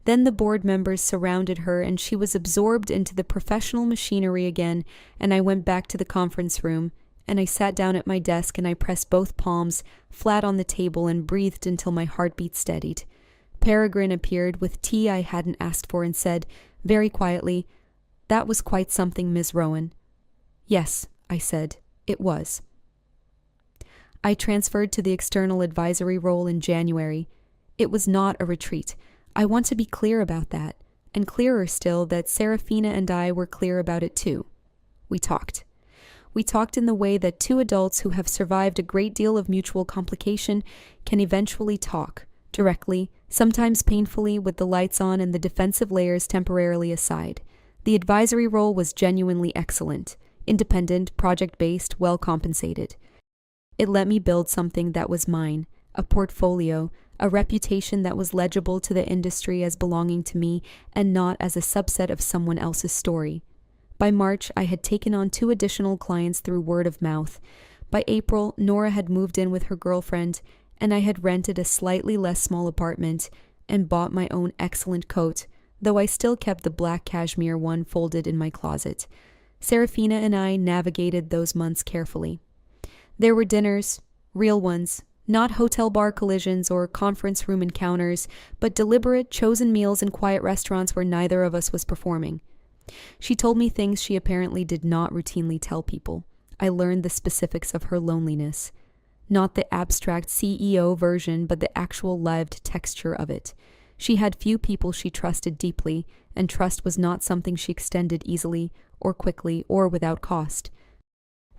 S1: Then the board members surrounded her and she was absorbed into the professional machinery again, and I went back to the conference room, and I sat down at my desk and I pressed both palms flat on the table and breathed until my heartbeat steadied. Peregrine appeared with tea I hadn't asked for and said, very quietly, "That was quite something, Miss Rowan." "Yes," I said, "it was." I transferred to the external advisory role in January. It was not a retreat. I want to be clear about that, and clearer still that Seraphina and I were clear about it too. We talked. We talked in the way that two adults who have survived a great deal of mutual complication can eventually talk, directly, sometimes painfully, with the lights on and the defensive layers temporarily aside. The advisory role was genuinely excellent, independent, project-based, well-compensated. It let me build something that was mine, a portfolio, a reputation that was legible to the industry as belonging to me and not as a subset of someone else's story. By March, I had taken on 2 additional clients through word of mouth. By April, Nora had moved in with her girlfriend, and I had rented a slightly less small apartment and bought my own excellent coat, though I still kept the black cashmere one folded in my closet. Seraphina and I navigated those months carefully. There were dinners, real ones, not hotel bar collisions or conference room encounters, but deliberate, chosen meals in quiet restaurants where neither of us was performing. She told me things she apparently did not routinely tell people. I learned the specifics of her loneliness. Not the abstract CEO version, but the actual lived texture of it. She had few people she trusted deeply, and trust was not something she extended easily, or quickly, or without cost.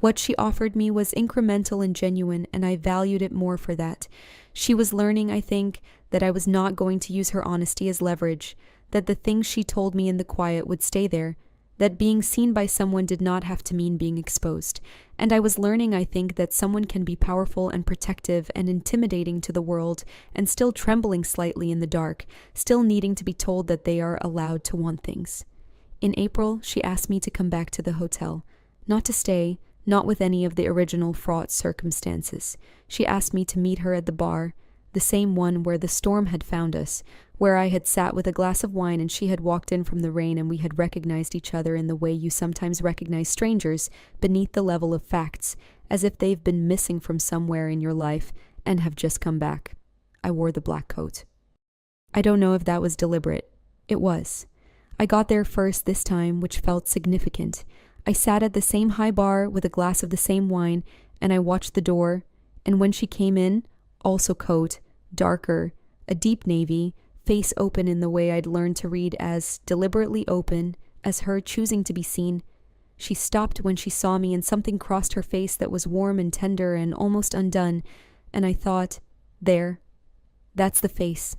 S1: What she offered me was incremental and genuine, and I valued it more for that. She was learning, I think, that I was not going to use her honesty as leverage, that the things she told me in the quiet would stay there, that being seen by someone did not have to mean being exposed. And I was learning, I think, that someone can be powerful and protective and intimidating to the world and still trembling slightly in the dark, still needing to be told that they are allowed to want things. In April, she asked me to come back to the hotel. Not to stay, not with any of the original fraught circumstances. She asked me to meet her at the bar, the same one where the storm had found us, where I had sat with a glass of wine and she had walked in from the rain and we had recognized each other in the way you sometimes recognize strangers beneath the level of facts, as if they've been missing from somewhere in your life and have just come back. I wore the black coat. I don't know if that was deliberate. It was. I got there first this time, which felt significant. I sat at the same high bar with a glass of the same wine, and I watched the door, and when she came in, also coat, darker, a deep navy, face open in the way I'd learned to read as deliberately open as her choosing to be seen. She stopped when she saw me and something crossed her face that was warm and tender and almost undone, and I thought, there, that's the face.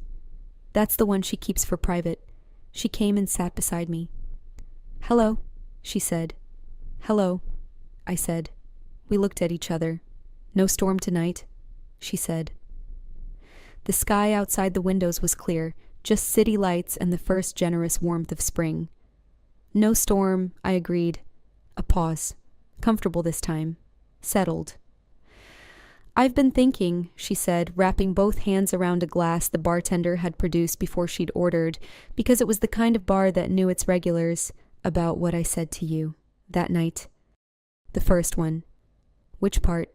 S1: That's the one she keeps for private. She came and sat beside me. "Hello," she said. "Hello," I said. We looked at each other. "No storm tonight," she said. The sky outside the windows was clear, just city lights and the first generous warmth of spring. "No storm," I agreed. A pause. Comfortable this time. Settled. "I've been thinking," she said, wrapping both hands around a glass the bartender had produced before she'd ordered, because it was the kind of bar that knew its regulars, about what I said to you that night. The first one. Which part?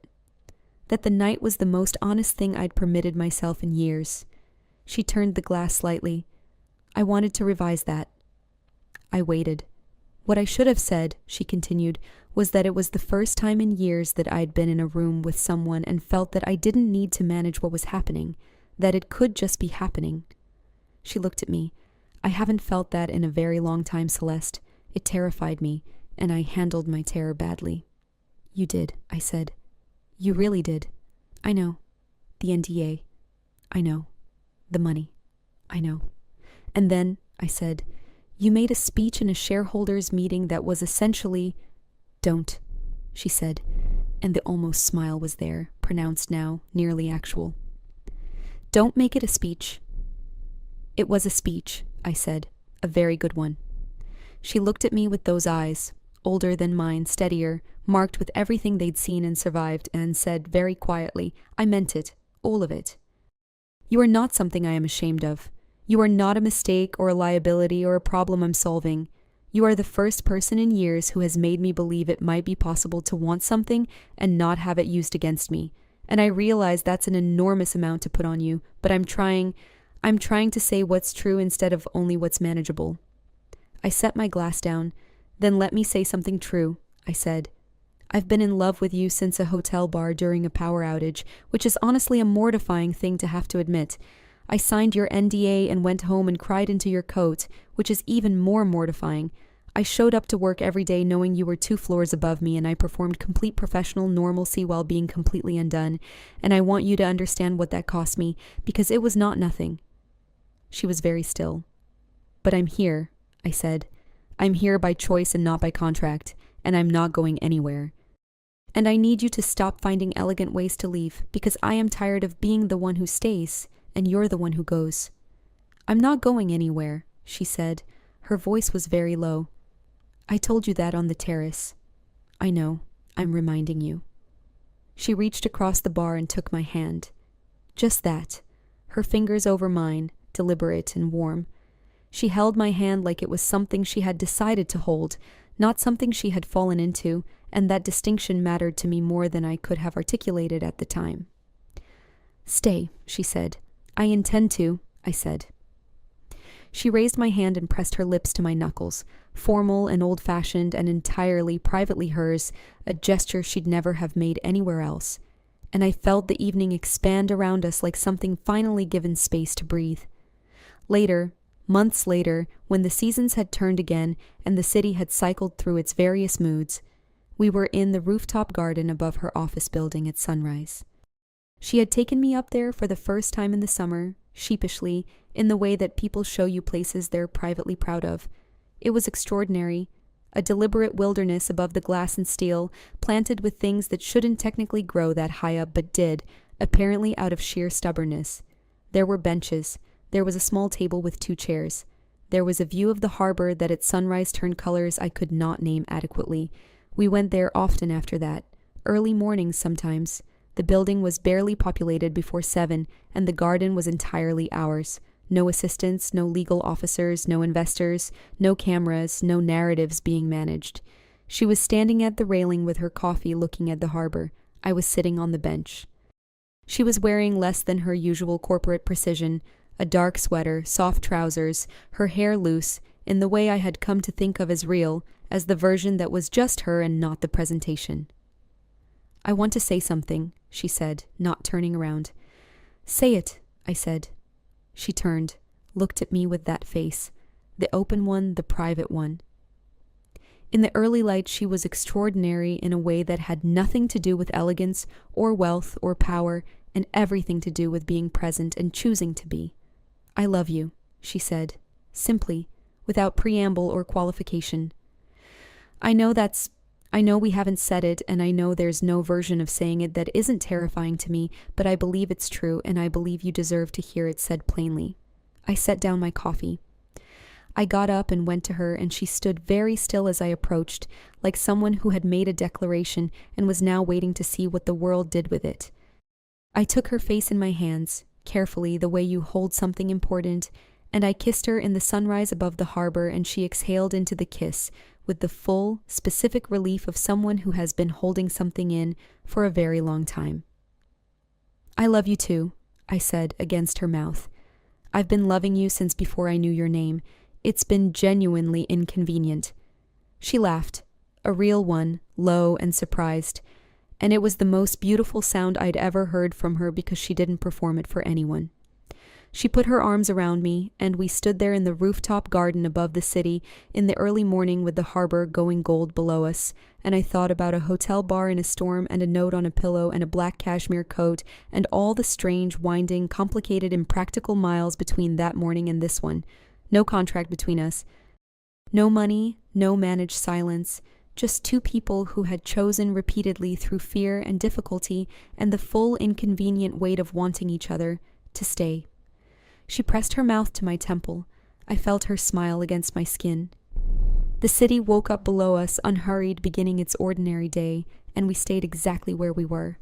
S1: That the night was the most honest thing I'd permitted myself in years. She turned the glass slightly. I wanted to revise that. I waited. What I should have said, she continued, was that it was the first time in years that I'd been in a room with someone and felt that I didn't need to manage what was happening, that it could just be happening. She looked at me. I haven't felt that in a very long time, Celeste. It terrified me, and I handled my terror badly. You did, I said. You really did. I know. The NDA. I know. The money. I know. And then, I said, you made a speech in a shareholders' meeting that was essentially, don't, she said, and the almost smile was there, pronounced now, nearly actual. Don't make it a speech. It was a speech, I said, a very good one. She looked at me with those eyes, older than mine, steadier, marked with everything they'd seen and survived, and said very quietly, I meant it, all of it. You are not something I am ashamed of. You are not a mistake or a liability or a problem I'm solving. You are the first person in years who has made me believe it might be possible to want something and not have it used against me. And I realize that's an enormous amount to put on you, but I'm trying to say what's true instead of only what's manageable. I set my glass down. Then let me say something true, I said. I've been in love with you since a hotel bar during a power outage, which is honestly a mortifying thing to have to admit. I signed your NDA and went home and cried into your coat, which is even more mortifying. I showed up to work every day knowing you were 2 floors above me, and I performed complete professional normalcy while being completely undone, and I want you to understand what that cost me, because it was not nothing. She was very still. But I'm here, I said. I'm here by choice and not by contract, and I'm not going anywhere. And I need you to stop finding elegant ways to leave, because I am tired of being the one who stays, and you're the one who goes. I'm not going anywhere, she said. Her voice was very low. I told you that on the terrace. I know, I'm reminding you. She reached across the bar and took my hand. Just that, her fingers over mine, deliberate and warm. She held my hand like it was something she had decided to hold, not something she had fallen into, and that distinction mattered to me more than I could have articulated at the time. Stay, she said. I intend to, I said. She raised my hand and pressed her lips to my knuckles, formal and old-fashioned and entirely privately hers, a gesture she'd never have made anywhere else. And I felt the evening expand around us like something finally given space to breathe. Later, months later, when the seasons had turned again and the city had cycled through its various moods, we were in the rooftop garden above her office building at sunrise. She had taken me up there for the first time in the summer, sheepishly, in the way that people show you places they're privately proud of. It was extraordinary, a deliberate wilderness above the glass and steel, planted with things that shouldn't technically grow that high up but did, apparently out of sheer stubbornness. There were benches. There was a small table with 2 chairs. There was a view of the harbor that at sunrise turned colors I could not name adequately. We went there often after that, early mornings sometimes. The building was barely populated before 7, and the garden was entirely ours. No assistants, no legal officers, no investors, no cameras, no narratives being managed. She was standing at the railing with her coffee looking at the harbor. I was sitting on the bench. She was wearing less than her usual corporate precision, a dark sweater, soft trousers, her hair loose, in the way I had come to think of as real, as the version that was just her and not the presentation. I want to say something, she said, not turning around. Say it, I said. She turned, looked at me with that face, the open one, the private one. In the early light she was extraordinary in a way that had nothing to do with elegance or wealth or power, and everything to do with being present and choosing to be. I love you, she said, simply, without preamble or qualification. I know we haven't said it, and I know there's no version of saying it that isn't terrifying to me, but I believe it's true, and I believe you deserve to hear it said plainly. I set down my coffee. I got up and went to her, and she stood very still as I approached, like someone who had made a declaration and was now waiting to see what the world did with it. I took her face in my hands, carefully, the way you hold something important, and I kissed her in the sunrise above the harbor, and she exhaled into the kiss, with the full, specific relief of someone who has been holding something in for a very long time. I love you too, I said against her mouth. I've been loving you since before I knew your name. It's been genuinely inconvenient. She laughed, a real one, low and surprised, and it was the most beautiful sound I'd ever heard from her because she didn't perform it for anyone. She put her arms around me, and we stood there in the rooftop garden above the city in the early morning with the harbor going gold below us, and I thought about a hotel bar in a storm and a note on a pillow and a black cashmere coat and all the strange, winding, complicated, impractical miles between that morning and this one. No contract between us. No money, no managed silence, just 2 people who had chosen repeatedly through fear and difficulty and the full inconvenient weight of wanting each other to stay. She pressed her mouth to my temple. I felt her smile against my skin. The city woke up below us, unhurried, beginning its ordinary day, and we stayed exactly where we were.